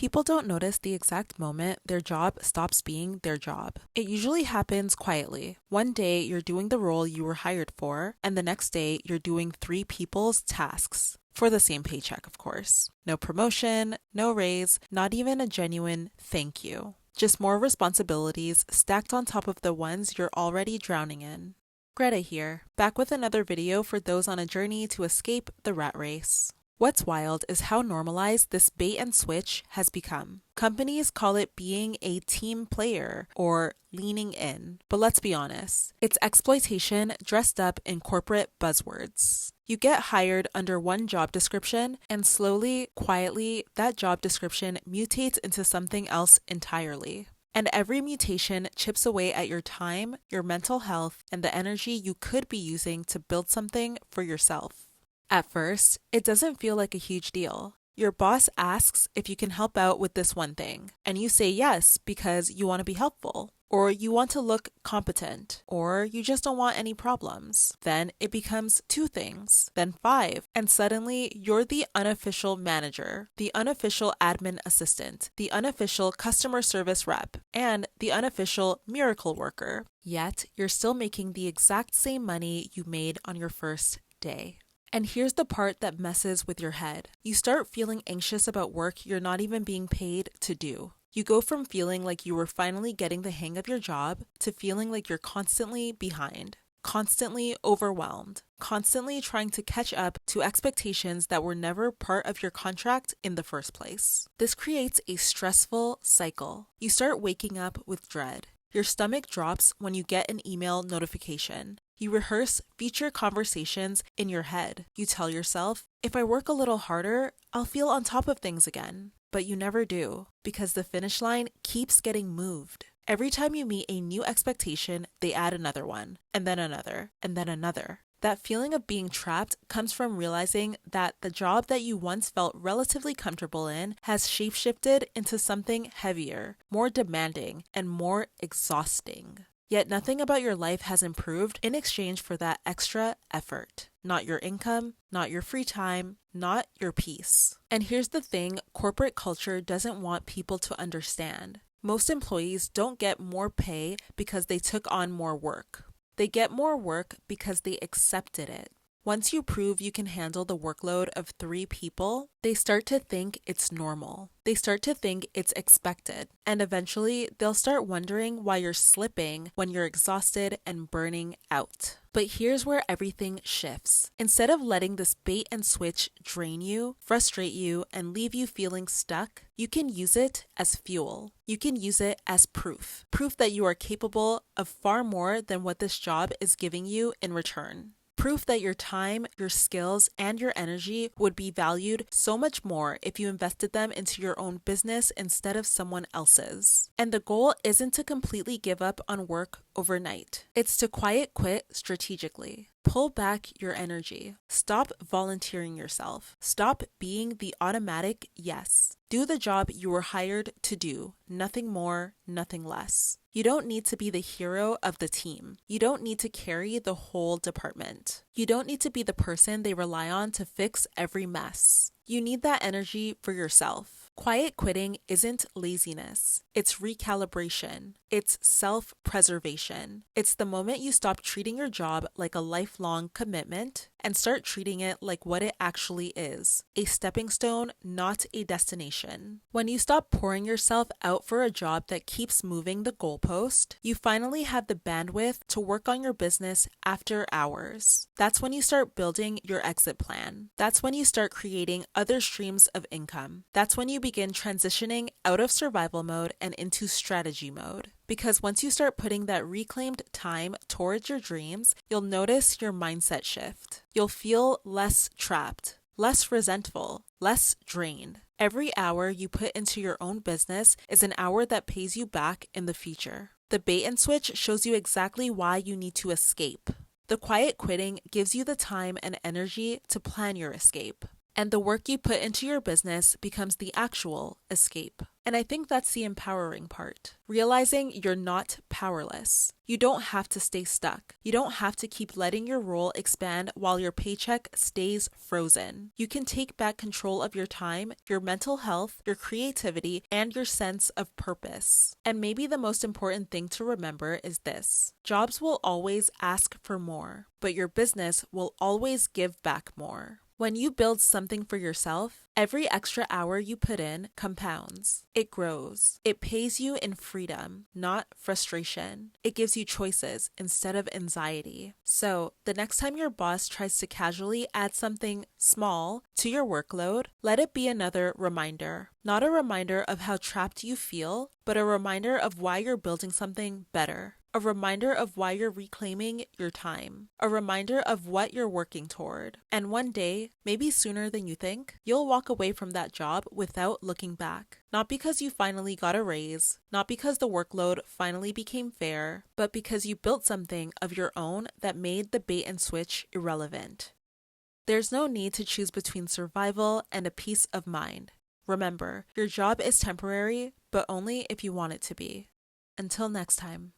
People don't notice the exact moment their job stops being their job. It usually happens quietly. One day you're doing the role you were hired for, and the next day you're doing three people's tasks. For the same paycheck, of course. No promotion, no raise, not even a genuine thank you. Just more responsibilities stacked on top of the ones you're already drowning in. Greta here, back with another video for those on a journey to escape the rat race. What's wild is how normalized this bait and switch has become. Companies call it being a team player or leaning in. But let's be honest, it's exploitation dressed up in corporate buzzwords. You get hired under one job description, and slowly, quietly, that job description mutates into something else entirely. And every mutation chips away at your time, your mental health, and the energy you could be using to build something for yourself. At first, it doesn't feel like a huge deal. Your boss asks if you can help out with this one thing, and you say yes because you want to be helpful, or you want to look competent, or you just don't want any problems. Then it becomes 2 things, then 5, and suddenly you're the unofficial manager, the unofficial admin assistant, the unofficial customer service rep, and the unofficial miracle worker. Yet, you're still making the exact same money you made on your first day. And here's the part that messes with your head. You start feeling anxious about work you're not even being paid to do. You go from feeling like you were finally getting the hang of your job to feeling like you're constantly behind, constantly overwhelmed, constantly trying to catch up to expectations that were never part of your contract in the first place. This creates a stressful cycle. You start waking up with dread. Your stomach drops when you get an email notification. You rehearse future conversations in your head. You tell yourself, if I work a little harder, I'll feel on top of things again. But you never do, because the finish line keeps getting moved. Every time you meet a new expectation, they add another one, and then another, and then another. That feeling of being trapped comes from realizing that the job that you once felt relatively comfortable in has shapeshifted into something heavier, more demanding, and more exhausting. Yet nothing about your life has improved in exchange for that extra effort. Not your income, not your free time, not your peace. And here's the thing corporate culture doesn't want people to understand. Most employees don't get more pay because they took on more work. They get more work because they accepted it. Once you prove you can handle the workload of 3 people, they start to think it's normal. They start to think it's expected. And eventually, they'll start wondering why you're slipping when you're exhausted and burning out. But here's where everything shifts. Instead of letting this bait and switch drain you, frustrate you, and leave you feeling stuck, you can use it as fuel. You can use it as proof. Proof that you are capable of far more than what this job is giving you in return. Proof that your time, your skills, and your energy would be valued so much more if you invested them into your own business instead of someone else's. And the goal isn't to completely give up on work overnight. It's to quiet quit strategically. Pull back your energy. Stop volunteering yourself. Stop being the automatic yes. Do the job you were hired to do. Nothing more, nothing less. You don't need to be the hero of the team. You don't need to carry the whole department. You don't need to be the person they rely on to fix every mess. You need that energy for yourself. Quiet quitting isn't laziness. It's recalibration. It's self-preservation. It's the moment you stop treating your job like a lifelong commitment and start treating it like what it actually is, a stepping stone, not a destination. When you stop pouring yourself out for a job that keeps moving the goalpost, you finally have the bandwidth to work on your business after hours. That's when you start building your exit plan. That's when you start creating other streams of income. That's when you begin transitioning out of survival mode and into strategy mode. Because once you start putting that reclaimed time towards your dreams, you'll notice your mindset shift. You'll feel less trapped, less resentful, less drained. Every hour you put into your own business is an hour that pays you back in the future. The bait and switch shows you exactly why you need to escape. The quiet quitting gives you the time and energy to plan your escape. And the work you put into your business becomes the actual escape. And I think that's the empowering part. Realizing you're not powerless. You don't have to stay stuck. You don't have to keep letting your role expand while your paycheck stays frozen. You can take back control of your time, your mental health, your creativity, and your sense of purpose. And maybe the most important thing to remember is this: jobs will always ask for more, but your business will always give back more. When you build something for yourself, every extra hour you put in compounds. It grows. It pays you in freedom, not frustration. It gives you choices instead of anxiety. So, the next time your boss tries to casually add something small to your workload, let it be another reminder. Not a reminder of how trapped you feel, but a reminder of why you're building something better. A reminder of why you're reclaiming your time. A reminder of what you're working toward. And one day, maybe sooner than you think, you'll walk away from that job without looking back. Not because you finally got a raise, not because the workload finally became fair, but because you built something of your own that made the bait and switch irrelevant. There's no need to choose between survival and a peace of mind. Remember, your job is temporary, but only if you want it to be. Until next time.